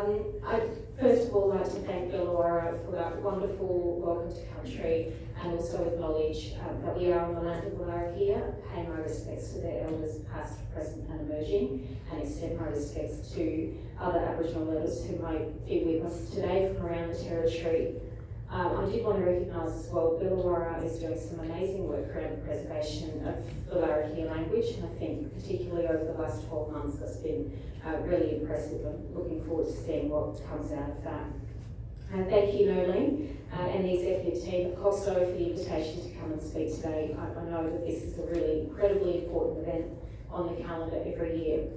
I'd first of all like to thank Illawarra for that wonderful welcome to country, and also acknowledge that we are on the land of Wallarakia, pay my respects to their elders past, present and emerging, and extend my respects to other Aboriginal elders who might be with us today from around the Territory. I did want to recognise as well, Illawarra is doing some amazing work around the preservation of the Larrakia language, and I think particularly over the last 12 months that's been really impressive. I'm looking forward to seeing what comes out of that. Thank you, Nolene, and the executive team at COGSO for the invitation to come and speak today. I know that this is a really incredibly important event on the calendar every year.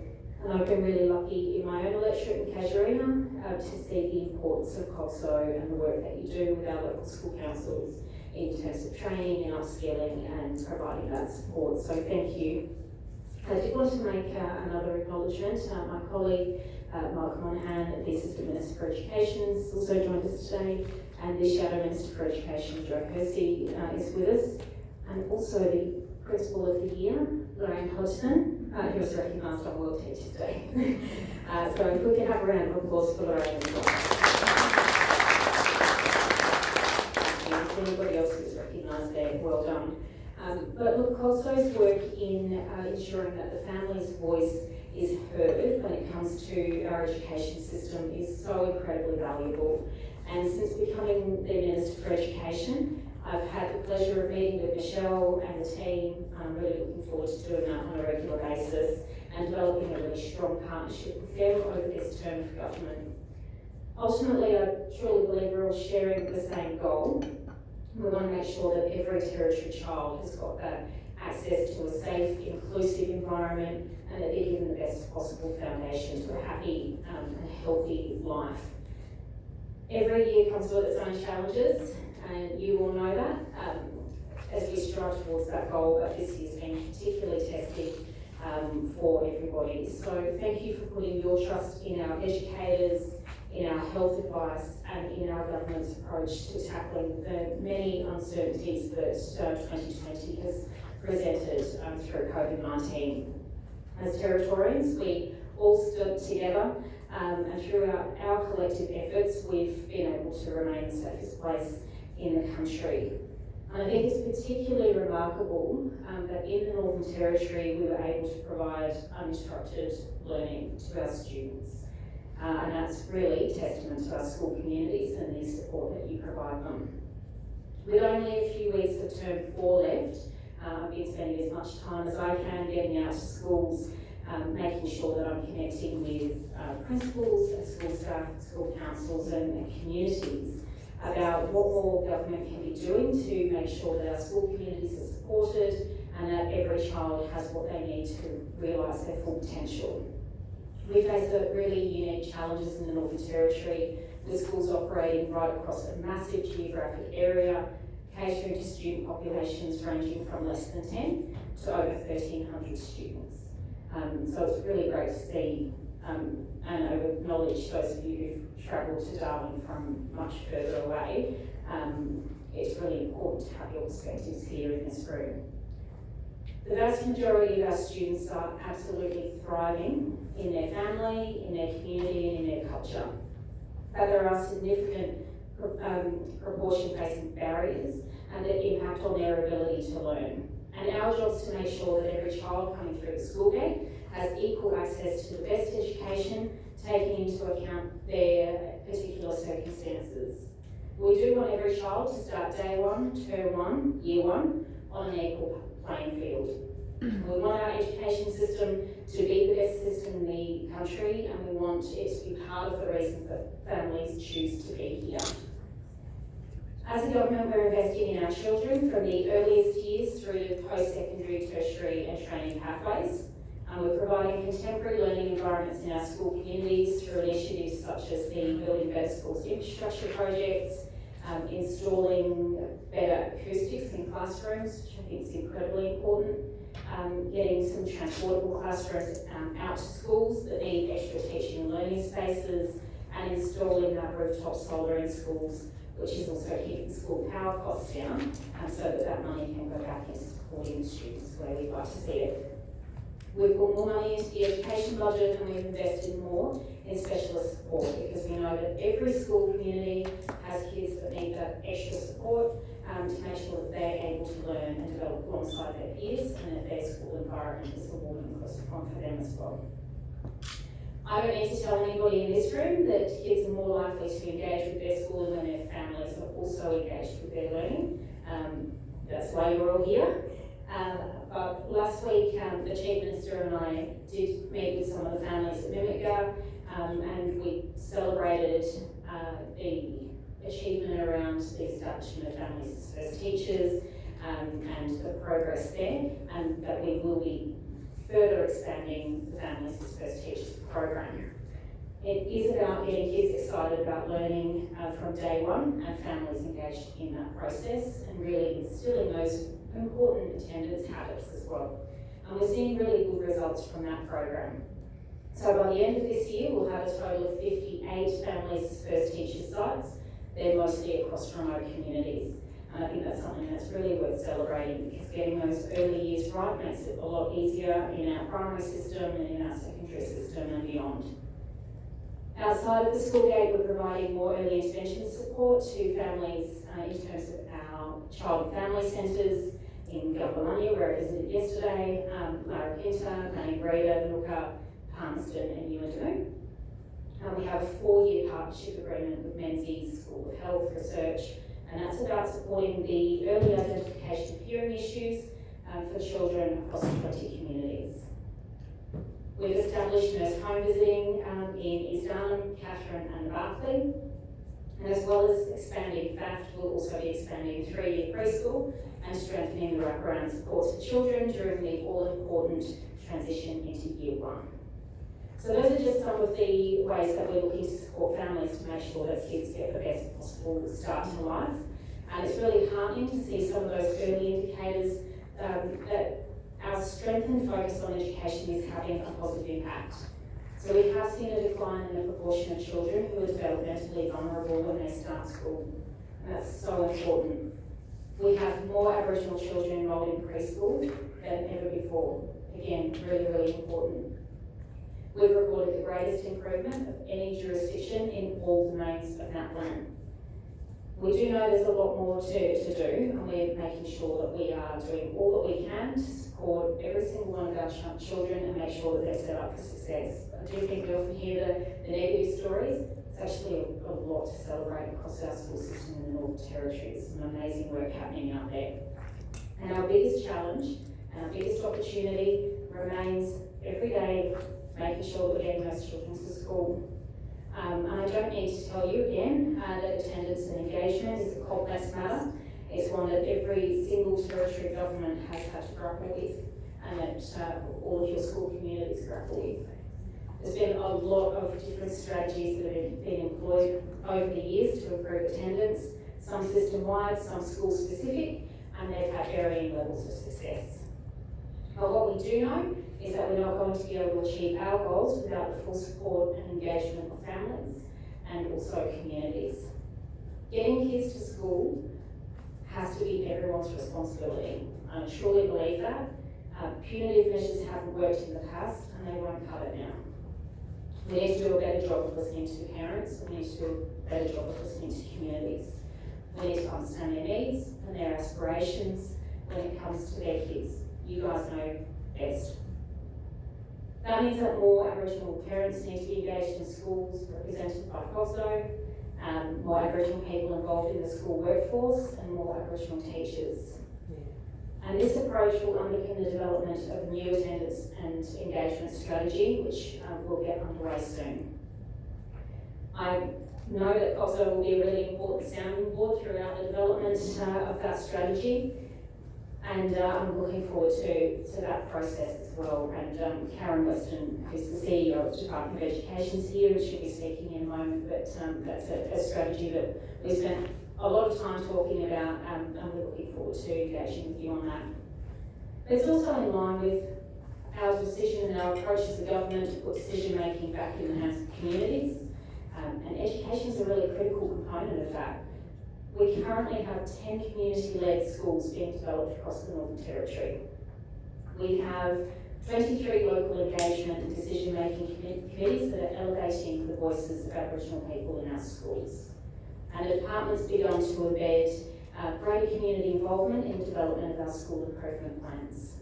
And I've been really lucky in my own electorate in Casuarina to see the importance of COGSO and the work that you do with our local school councils in terms of training and upskilling and providing that support. So thank you. I did want to make another acknowledgement. My colleague, Mark Monahan, the Assistant Minister for Education, has also joined us today, and the Shadow Minister for Education, Joe Hersey, is with us, and also the Principal of the Year, Lorraine Hodgson, who was recognised on World Teachers Day. So if we can have a round of applause for Lorraine as well. And anybody else who's recognised there, well done. But look, COGSO's work in ensuring that the family's voice is heard when it comes to our education system is so incredibly valuable. And since becoming the Minister for Education, I've had the pleasure of meeting with Michelle and the team. I'm really looking forward to doing that on a regular basis and developing a really strong partnership with them over this term of government. Ultimately, I truly believe we're all sharing the same goal. We want to make sure that every Territory child has got that access to a safe, inclusive environment, and that they're given the best possible foundation to a happy and healthy life. Every year comes with its own challenges, and you all know that as we strive towards that goal, but this year's been particularly testing for everybody. So thank you for putting your trust in our educators, in our health advice, and in our government's approach to tackling the many uncertainties that 2020 has presented through COVID-19. As Territorians, we all stood together, and throughout our collective efforts, we've been able to remain the safest place in the country. And I think it's particularly remarkable that in the Northern Territory, we were able to provide uninterrupted learning to our students. And that's really testament to our school communities and the support that you provide them. With only a few weeks of term 4 left, I've been spending as much time as I can getting out to schools, making sure that I'm connecting with principals, school staff, school councils and communities about what more government can be doing to make sure that our school communities are supported and that every child has what they need to realise their full potential. We face really unique challenges in the Northern Territory, with schools operating right across a massive geographic area, catering to student populations ranging from less than 10 to over 1,300 students. So it's really great to see and I acknowledge those of you who've travelled to Darwin from much further away. It's really important to have your perspectives here in this room. The vast majority of our students are absolutely thriving in their family, in their community and in their culture. But there are significant proportion facing barriers and that impact on their ability to learn. And our job is to make sure that every child coming through the school gate has equal access to the best education, taking into account their particular circumstances. We do want every child to start day 1, term 1, year 1 on an equal playing field. We want our education system to be the best system in the country, and we want it to be part of the reasons that families choose to be here. As a government, we're investing in our children from the earliest years through to post-secondary, tertiary and training pathways. We're providing contemporary learning environments in our school communities through initiatives such as the Building Better Schools infrastructure projects, installing better acoustics in classrooms, which I think is incredibly important, getting some transportable classrooms out to schools that need extra teaching and learning spaces, and installing that rooftop solar in schools, which is also keeping school power costs down, so that money can go back into supporting students where we'd like to see it. We've put more money into the education budget and we've invested more in specialist support because we know that every school community has kids that need that extra support to make sure that they're able to learn and develop alongside their peers and that their school environment is a warm and inclusive one for them as well. I don't need to tell anybody in this room that kids are more likely to engage with their school when their families are also engaged with their learning. That's why you're all here. But last week, the Chief Minister and I did meet with some of the families at Mimica, and we celebrated the achievement around the establishment of families as first teachers and the progress there, and that we will be further expanding the Families as First Teachers program. It is about getting kids excited about learning from day one and families engaged in that process and really instilling those important attendance habits as well. And we're seeing really good results from that program. So by the end of this year, we'll have a total of 58 Families as First Teachers sites. They're mostly across remote communities. And I think that's something that's really worth celebrating because getting those early years right makes it a lot easier in our primary system and in our secondary system and beyond. Outside of the school gate, we're providing more early intervention support to families in terms of our child and family centres in Galbalunya, where I visited yesterday, Larapinta, Maningrida, Nooka, Palmerston and Umadoo. We have a 4-year partnership agreement with Menzies School of Health Research, and that's about supporting the early identification of hearing issues for children across 20 communities. We've established nurse home visiting in East Arnhem, Katherine and Barclay, and as well as expanding FAFT, we'll also be expanding 3-year preschool and strengthening the wraparound supports for children during the all-important transition into Year 1. So those are just some of the ways that we're looking to support families to make sure that kids get the best possible start to life. And it's really heartening to see some of those early indicators that our strengthened focus on education is having a positive impact. So we have seen a decline in the proportion of children who are developmentally vulnerable when they start school. And that's so important. We have more Aboriginal children enrolled in preschool than ever before. Again, really, really important. We've recorded the greatest improvement of any jurisdiction in all domains of NAPLAN. We do know there's a lot more to do, and we're making sure that we are doing all that we can to support every single one of our children and make sure that they're set up for success. I do think we often hear the negative stories. It's actually a lot to celebrate across our school system in the Northern Territory. Some amazing work happening out there. And our biggest challenge and our biggest opportunity remains every day making sure that we're getting those children to school. And I don't need to tell you again that attendance and engagement is a complex matter. It's one that every single territory government has had to grapple with and that all of your school communities grapple with. There's been a lot of different strategies that have been employed over the years to improve attendance, some system-wide, some school-specific, and they've had varying levels of success. But what we do know is that we're not going to be able to achieve our goals without the full support and engagement of families and also communities. Getting kids to school has to be everyone's responsibility. I truly believe that. Punitive measures haven't worked in the past and they won't cut it now. We need to do a better job of listening to parents, we need to do a better job of listening to communities. We need to understand their needs and their aspirations when it comes to their kids. You guys know best. That means that more Aboriginal parents need to be engaged in schools represented by COGSO, more Aboriginal people involved in the school workforce, and more Aboriginal teachers. And this approach will underpin the development of a new attendance and engagement strategy, which will get underway soon. I know that COGSO will be a really important sounding board throughout the development of that strategy. And I'm looking forward to that process as well. And Karen Weston, who's the CEO of the Department of Education, is here and she'll be speaking in a moment. But that's a strategy that we spent a lot of time talking about, and we're looking forward to engaging with you on that. But it's also in line with our decision and our approach as a government to put decision making back in the hands of communities. And education is a really critical component of that. We currently have 10 community-led schools being developed across the Northern Territory. We have 23 local engagement and decision-making committees that are elevating the voices of Aboriginal people in our schools. And the department's begun to embed greater community involvement in the development of our school improvement plans.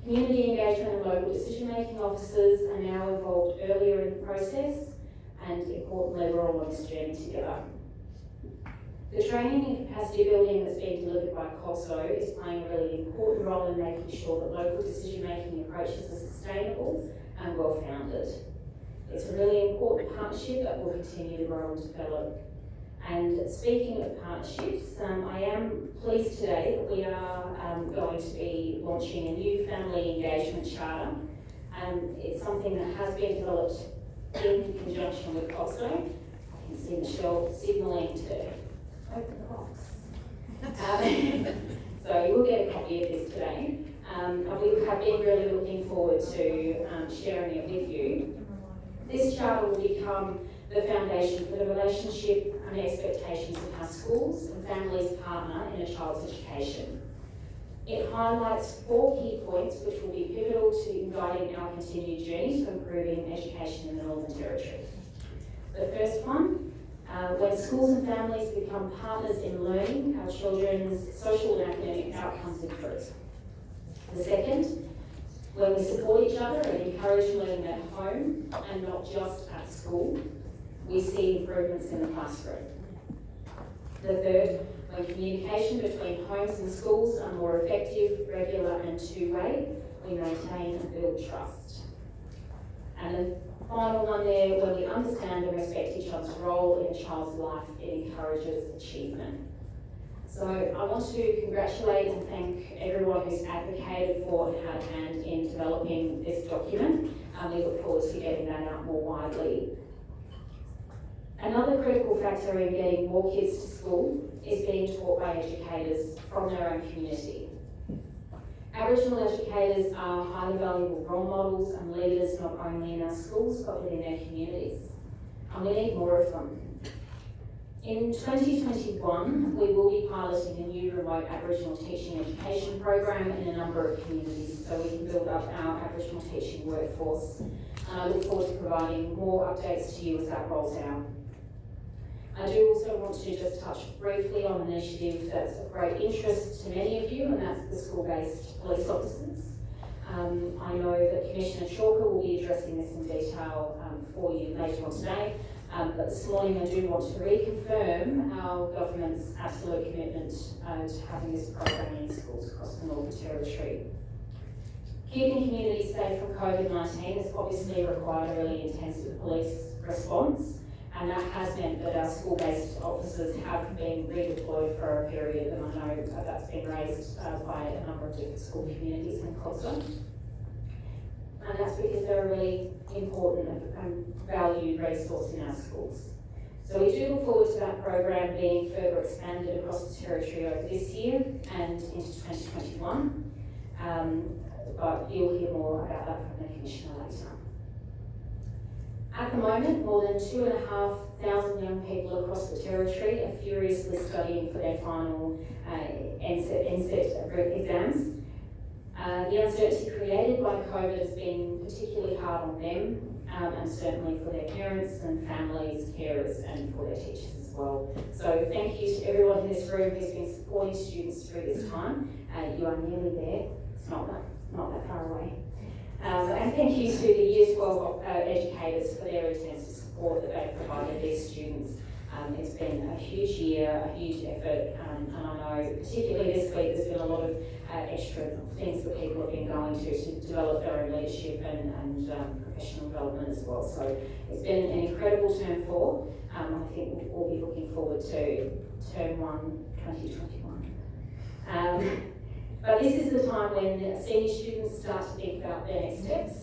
Community engagement and local decision-making officers are now involved earlier in the process, and importantly, we're all on this journey together. The training and capacity building that's being delivered by COGSO is playing a really important role in making sure that local decision-making approaches are sustainable and well-founded. It's a really important partnership that will continue to grow and develop. And speaking of partnerships, I am pleased today that we are going to be launching a new family engagement charter. It's something that has been developed in conjunction with COGSO. I can see Michelle signalling to open the box. So you will get a copy of this today. And we have been really looking forward to sharing it with you. This charter will become the foundation for the relationship and expectations of how schools and families partner in a child's education. It highlights 4 key points which will be pivotal to guiding our continued journey to improving education in the Northern Territory. The first one, when schools and families become partners in learning, our children's social and academic outcomes improve. The second, when we support each other and encourage learning at home and not just at school, we see improvements in the classroom. The third, when communication between homes and schools are more effective, regular and two-way, we maintain and build trust. And the final one there, when we understand and respect each other's role in a child's life, it encourages achievement. So I want to congratulate and thank everyone who's advocated for and had a hand in developing this document. We look forward to getting that out more widely. Another critical factor in getting more kids to school is being taught by educators from their own community. Aboriginal educators are highly valuable role models and leaders not only in our schools but within their communities, and we need more of them. In 2021, we will be piloting a new remote Aboriginal teaching education program in a number of communities so we can build up our Aboriginal teaching workforce. And I look forward to providing more updates to you as that rolls out. I do also want to just touch briefly on an initiative that's of great interest to many of you, and that's the school-based police officers. I know that Commissioner Chalker will be addressing this in detail for you later on today. But this morning I do want to reconfirm our government's absolute commitment to having this program in schools across the Northern Territory. Keeping communities safe from COVID-19 has obviously required a really intensive police response, and that has meant that our school-based officers have been redeployed for a period, and I know that's been raised by a number of different school communities in COGSO. And that's because they're a really important and valued resource in our schools. So we do look forward to that program being further expanded across the Territory over this year and into 2021. But you'll hear more about that from the Commissioner later. At the moment, more than 2,500 young people across the Territory are furiously studying for their final NSET exams. The uncertainty created by COVID has been particularly hard on them, and certainly for their parents and families, carers, and for their teachers as well. So thank you to everyone in this room who's been supporting students through this time. You are nearly there. It's not that far away. And thank you to the Year 12 educators for their intensive support that they've provided these students. It's been a huge year, a huge effort, and I know particularly this week there's been a lot of extra things that people have been going to develop their own leadership and professional development as well. So it's been an incredible term 4. I think we'll be looking forward to term 1, 2021. But this is the time when senior students start to think about their next steps.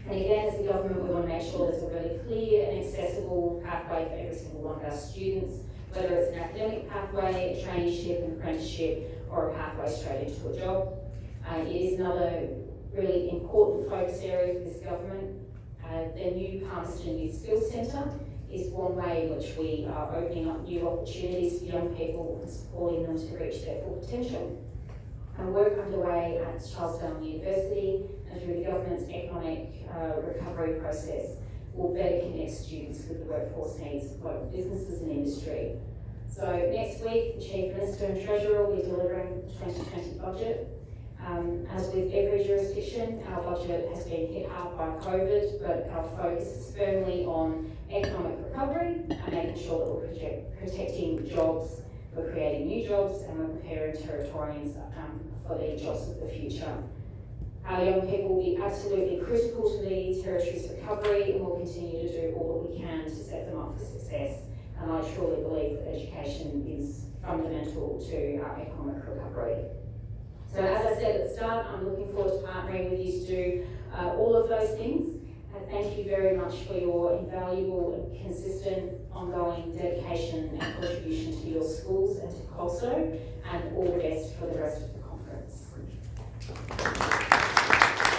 And again, as the government, we want to make sure there's a really clear and accessible pathway for every single one of our students, whether it's an academic pathway, a traineeship, an apprenticeship, or a pathway straight into a job. It is another really important focus area for this government. The new Palmerston Youth Skills Centre is one way in which we are opening up new opportunities for young people and supporting them to reach their full potential. and work underway at Charlestown University and through the government's economic recovery process will better connect students with the workforce needs of both businesses and industry. So next week, the Chief Minister and Treasurer will be delivering the 2020 budget. As with every jurisdiction, our budget has been hit hard by COVID, but our focus is firmly on economic recovery and making sure that we're protecting jobs, we're creating new jobs, and we're preparing Territorians for the jobs of the future. Our young people will be absolutely critical to the Territory's recovery, and we'll continue to do all that we can to set them up for success. And I truly believe that education is fundamental to our economic recovery. So as I said at the start, I'm looking forward to partnering with you to do all of those things. And thank you very much for your invaluable and consistent ongoing dedication and contribution to your schools and to COGSO, and all the best for the rest of the conference.